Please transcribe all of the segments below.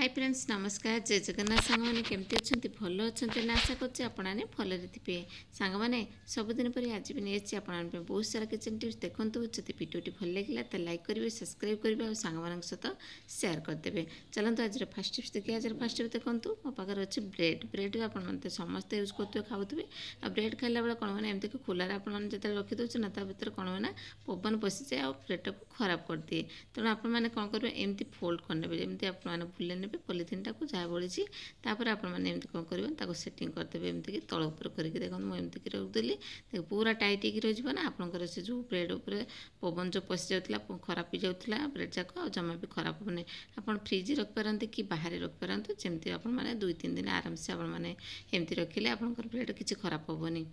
Friends नमस्कार जय जगन्नाथ सांग मैंने केमती अच्छा भल अच्छा ना आशा करते आपने भलରେ थे सांग मैंने सबुदिन पर आज भी नहीं आप बहुत सारा किचन टिप्स देखो जब भिडियोटी भल लगे तो लाइक करेंगे सब्सक्राइब करेंगे और सांग सहित सेयार करदे। चलते आज फास्ट टिप्स देखिए। आज फास्ट टिप्स देखो मो पाखे अच्छे ब्रेड आप समस्त यूज करते खाऊे आ ब्रेड खाला बेले कौन मैंने एमती खोलार आप रखीदे ना भर कौन मैंने पवन पशि जाए और ब्रेड को खराब कर दिए। तेणु आपने कौन करेंगे एमती फोल्ड करने जमी आप बुले ने पॉलिथिन टाक जहाँ बढ़ी तापर आपने कौन करेंगे सेटिंग करदे एमती तल उपर करके देखो मुझे रखिदेली देख पूरा टाइट हो रही ना आपंकर से जो ब्रेड उपर पवन जो पशि जाता खराब हो जाता ब्रेड जाक जमा भी खराब हेनी। आप फ्रिज रखिपारती कि बाहर रखिपारती जमी आपने 2-3 दिन आराम से आपमती रखिले आपंकर ब्रेड किसी खराब हेनी।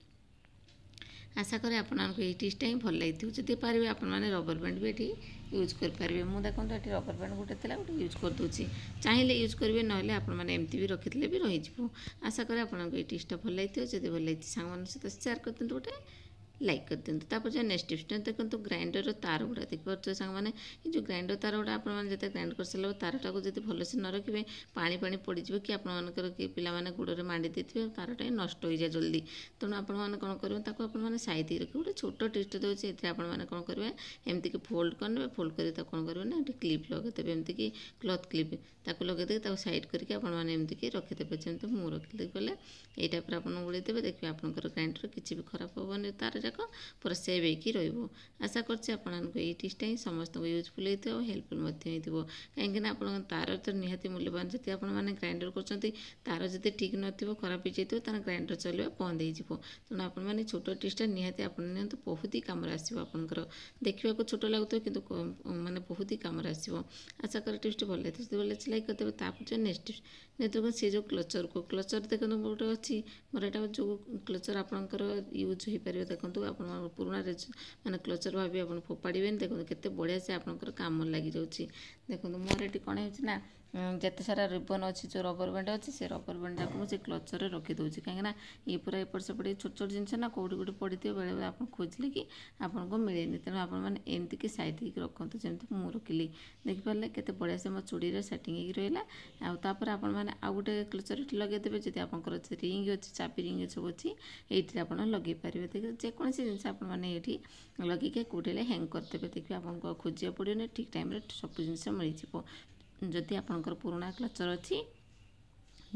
आशा करें आपको ये टिप्सटा ही भल लगी जदि पारे आपने रबर बैंड भी ये यूज करेंगे। मुझे देखो ये रबर बैंड गोटे थी गोटे यूज करदे चाहिए यूज करेंगे ना आपमती भी रखिले भी रही। आशा करें आपको ये टिप्सटा भल लगी जब भल लगी सांग सहित सेयार कर दिखाँ गोटे लाइक कर दिखाँ। तापर जो नेक्स्ट टिप्स देखो ग्राइंडर तार गुड़ा देखिए सांग मैंने जो ग्राइंडर तार गुड़ा आपने ग्राइंड कर सारा तारटा को जब भलसे न रखिए पानी पानी पड़ो कि आपर कि पे गोड़े मांडी देते तारटा नष्ट हो जाए जल्दी। तेणु आपने कौन करेंगे आपने साइड रखिए गोटे छोट टिप्स दूसरी ये आपने कौन करेंगे एमती कि फोल्ड करने फोल्ड कर कौन करेंगे ना क्लिप लगेदेवे एमती कि क्लथ क्लिप ताक लगेदे साइड करके आपने एमती रखिदेवे जमी मुँह रखिदे गले ये टाइप आपन गोड़ेदेवे देखिए आपंकर ग्राइंडर किसी भी खराब हेनी तार जाक पूरा सेव होगी रही। आशा करछि आपको ये टिप्सटा ही समस्त यूजफुल होती है हेल्पफुल कहीं आप तार तो निहाती मूल्यवान जब आपने ग्राइंडर कर तार जब ठीक न खराब हो जाए तो ग्राइंडर चलवा बंद हो। तेणु आपने छोट टिप्सटा निहाती आप बहुत ही कम आसो आपंकर देखा छोट लगुव कि माने बहुत ही कम आसो। आशा कर टिप्सटी भल लगी भल लाइक करदेवे। तापर नेक्स्ट टिप्स देखो सी जो क्लचर को क्लचर देखो गोटे अच्छी मोर यहाँ जो क्लचर आपंकर यूज हो पारे देखो आप पुराना माने क्लचर भाभी आप फोपाड़े देखो केते बढ़िया से आपंकर कम लगी जाऊँगी। देखो मोर ये कौन है जिते सारा रिबन अच्छी जो रबर बैंड अच्छी से रबर बैंड जाक मुझे क्लचर रखीदे कहीं ये पूरा एपट सेपट छोट छोट जिन ना कौटी कौटी पड़े बेले बेले आप खोजिले कि आपको मिले। तेणु आपमती कि सैड रखते जमी मुँह रखिली देखिपारे केते बढ़िया से मो चूड़ी सेटिंग रहा। आपर आपने आउ गोटे क्लचर लगेदेवे जब आपंकर रिंग अच्छी चाबी रिंग सब अच्छी ये आप लगे पारे देखिए जेकोसी जिन आपने लगे कौटे हैंग करदेवे देखिए आपको खोजा पड़ोनी ठीक टाइम सब जिन मिल जदि आपंकर पुराना क्लचर अच्छी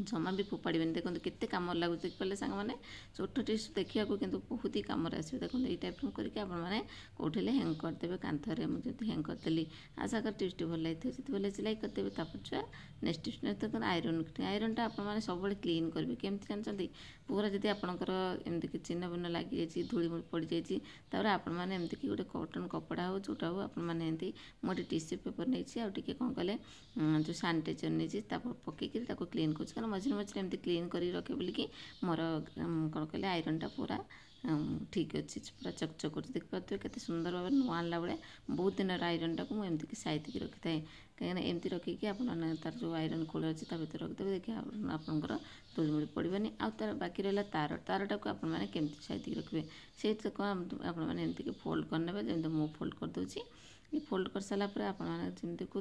जमा भी फोपाड़े देखो केते कम लगुच देखिए सांग मैंने छोट टिप्स देखा कि बहुत ही कम आसो। देखो ये टाइप करके आपने कौटे हैंग करदेवे कांथरे मुझे हैंग करदेली। आशा कर टिप्सटी भल लगी जब भल लाइक करदेवे। तापर नेक्स्ट टिप्स देखो आयरनटा आपने सब क्लीन करेंगे केमती जानते पूरा जब आपंकर एमती कि चिन्ह भिन्न लगी जाए धूली पड़ जाए आपने एमती कि गोटे कॉटन कपड़ा हो जोटा हो आपने एमती मुझे टिश्यू पेपर नहीं आगे कौन कले जो सानिटाइजर नहीं पकईकि क्लीन कर मझे मझे एमती क्लीन कर रखे बोलिकी मोर कौन कहले आयरनटा पूरा ठीक अच्छे पूरा चकचक कर देखिए केते सुंदर भाव नुआ आनला बेले बहुत दिन आयरनटा को मुझे एमती साइड रखी था कहीं एमती रखिकी आप तार जो आयरन खोल अच्छे भर रखिदेवे देखिए आपंकर धूलमुड़ी पड़ोनी आ तार बाकी रहा तार तारटा को आपने केमती साइड रखिए से आपने एमती कि फोल्ड करने जमी मु फोल्ड करदे ये फोल्ड कर सारा आपने जमी को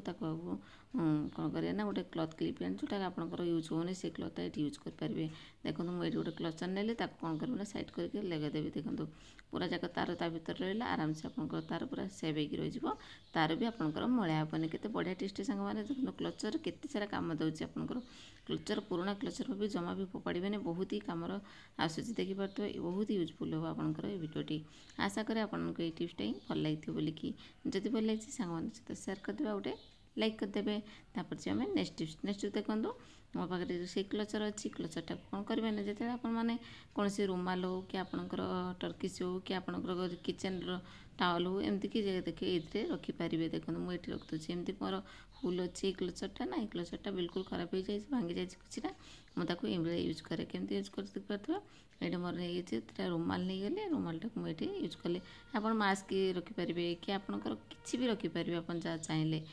कौन करेंगे ना गोटे क्लथ क्लिप आनी जोटा आपंकर यूज होनी से क्लथ ये यूज करेंगे। देखो मुझे गोटे क्लचर नेली कौन करेंगे साइड करके लगेदेवी देखो पूरा जाक तार ता भर रहा आराम से आपंकर तार पूरा सेव हो रही तार भी आपंकर मलिया हेनी केते बढ़िया टेस्ट सांग मैंने देखो क्लचर केते सारा कम दूसरी आपंकर क्लचर पुराना क्लचर भी जमा भी फोपाड़े बहुत ही कम आसूसी देखिपे बहुत यूजफुल हो आपंकर ये भिडियोटी। आशा करें आपको ये टिप्सटा ही भल लगी बोलिकी जब भल लगी सांग सहित सेयार करदेवे गोटे लाइक करदेवे। तापर से आम नेक्स्ट देखो मो पाखे से क्लचर अच्छी क्लचरटा कौन करेंगे ना जो आपने कौन से रुमाल हो कि आपंकर टर्किश हो कि आपंकर किचेन टावल हो एमती कि देखिए ये रखिपारे देखो मुझे रखी एमती मोर फुल अच्छी क्लचरटा ना क्लचरटा बिल्कुल खराब हो जाए भांगी जाए किसी मुझे ये यूज करे केमती यूज कर देखिए ये मोर नहीं रुमाल नहीं गले रुमालटा को मुझे यूज कले आप मास्क रखिपारे कि आपंकर किसी भी रखिपारे आप जहाँ चाहिए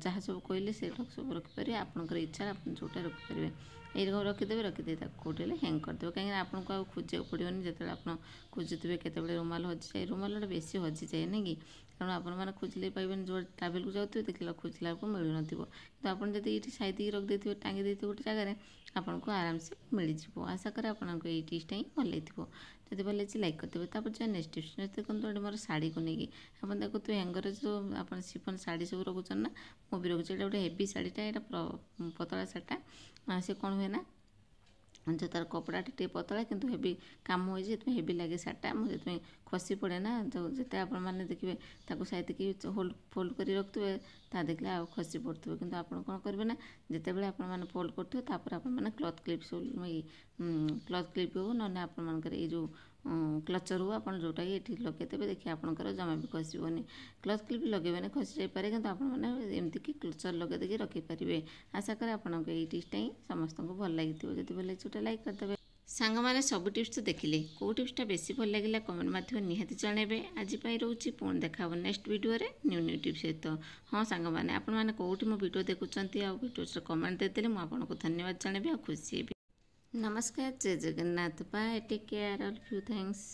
ଯାହା ସବୁ କହିଲେ ସେଇଟାକୁ ସବୁ ରଖିପାରିବେ। ଆପଣଙ୍କର ଇଚ୍ଛା ଆପଣ ଯେଉଁଟା ରଖିପାରିବେ। ଏଇରକମ ରଖିଦେବେ, ରଖିଦେଇ ତାକୁ କେଉଁଠି ହେଲେ ହ୍ୟାଙ୍ଗ୍ କରିଦେବେ। କାହିଁକିନା ଆପଣଙ୍କୁ ଆଉ ଖୋଜିବାକୁ ପଡ଼ିବନି। ଯେତେବେଳେ ଆପଣ ଖୋଜୁଥିବେ କେତେବେଳେ ରୁମାଲ ହଜିଯାଏ, ରୁମାଲଟା ବେଶୀ ହଜିଯାଏ ନାଇଁ କି, କାରଣ ଆପଣମାନେ ଖୋଜିଲେ ପାଇବେନି। ଯେଉଁ ଟ୍ରାଭେଲକୁ ଯାଉଥିବେ ଦେଖିଲା ଖୋଜିଲା ବେଳକୁ ମିଳୁନଥିବ। ତ ଆପଣ ଯଦି ଏଇଠି ସାଇତିକି ରଖିଦେଇଥିବେ, ଟାଙ୍ଗି ଦେଇଥିବେ ଗୋଟେ ଜାଗାରେ, ଆପଣଙ୍କୁ ଆରାମସେ ମିଳିଯିବ। ଆଶା କରେ ଆପଣଙ୍କୁ ଏଇ ଟିପ୍ସଟା ହିଁ ଭଲ ଲାଗିଥିବ। ଯଦି ଭଲ ହେଇଛି ଲାଇକ୍ କରିଦେବେ। ତାପରେ ଯାହା ନେକ୍ସଟ ଟିପ୍ସ ଦେଖନ୍ତୁ, ଏଠି ମୋର ଶାଢ଼ୀକୁ ନେଇକି ଆପଣ ଦେଖୁଥିବେ ହ୍ୟାଙ୍ଗରରେ ଯେଉଁ ଆପଣ ସିଫନ୍ ଶାଢ଼ୀ ସବୁ ରଖୁଛନ୍ତି ନା, ମୁଁ ବି ରଖୁଛି। ଏଇଟା ଗୋଟେ ହେଭି ଶାଢ଼ୀଟା, ଏଇଟା ପତଳା ଶାଢ଼ୀଟା। ସେ କ'ଣ ହୁଏ ନା, ଯେଉଁ ତା'ର କପଡ଼ାଟା ଟିକେ ପତଳା କିନ୍ତୁ ହେଭି କାମ ହୋଇଛି, ସେଥିପାଇଁ ହେଭି ଲାଗେ ଶାଢ଼ୀଟା। ମୁଁ ସେଥିପାଇଁ ଖସି ପଡ଼େ ନା, ଯେତେ ଆପଣମାନେ ଦେଖିବେ ତାକୁ ସାଇତିକି ଫୋଲ୍ଡ କରି ରଖୁଥିବେ, ତାହା ଦେଖିଲେ ଆଉ ଖସି ପଡ଼ୁଥିବ। କିନ୍ତୁ ଆପଣ କ'ଣ କରିବେ ନା, ଯେତେବେଳେ ଆପଣମାନେ ଫୋଲ୍ଡ କରୁଥିବେ ତାପରେ ଆପଣମାନେ କ୍ଲଥ୍ କ୍ଲିପ୍ କ୍ଲଥ୍ କ୍ଲିପ୍ ହେଉ, ନହେଲେ ଆପଣମାନଙ୍କର ଏଇ ଯେଉଁ କ୍ଲଚର୍ ହେଉ, ଆପଣ ଯେଉଁଟାକି ଏଠି ଲଗାଇଦେବେ, ଦେଖିବେ ଆପଣଙ୍କର ଜମା ବି ଖସିବନି। କ୍ଲଥ୍ କ୍ଲିପ୍ ଲଗାଇବେନି, ଖସି ଯାଇପାରେ, କିନ୍ତୁ ଆପଣମାନେ ଏମିତିକି କ୍ଲଚର୍ ଲଗାଇ ଦେଇକି ରଖିପାରିବେ। ଆଶା କରେ ଆପଣଙ୍କୁ ଏଇ ଟିପ୍ସଟା ହିଁ ସମସ୍ତଙ୍କୁ ଭଲ ଲାଗିଥିବ। ଯଦି ଭଲ ଲାଗିଛି ଗୋଟେ ଲାଇକ୍ କରିଦେବେ। ସାଙ୍ଗମାନେ ସବୁ ଟିପ୍ସ ତ ଦେଖିଲେ, କେଉଁ ଟିପ୍ସଟା ବେଶୀ ଭଲ ଲାଗିଲା କମେଣ୍ଟ ମାଧ୍ୟମରେ ନିହାତି ଜଣାଇବେ। ଆଜି ପାଇଁ ରହୁଛି, ପୁଣି ଦେଖା ହେବ ନେକ୍ସଟ ଭିଡ଼ିଓରେ ନ୍ୟୁ ଟିପ୍ସ ସହିତ। ହଁ ସାଙ୍ଗମାନେ, ଆପଣମାନେ କେଉଁଠି ମୋ ଭିଡ଼ିଓ ଦେଖୁଛନ୍ତି ଆଉ ଭିଡ଼ିଓରେ କମେଣ୍ଟ ଦେଇଦେଲେ ମୁଁ ଆପଣଙ୍କୁ ଧନ୍ୟବାଦ ଜଣାଇବି ଆଉ ଖୁସି ହେବି। ନମସ୍କାର, ଜୟ Jagannath, bye, take care, all of you, thanks.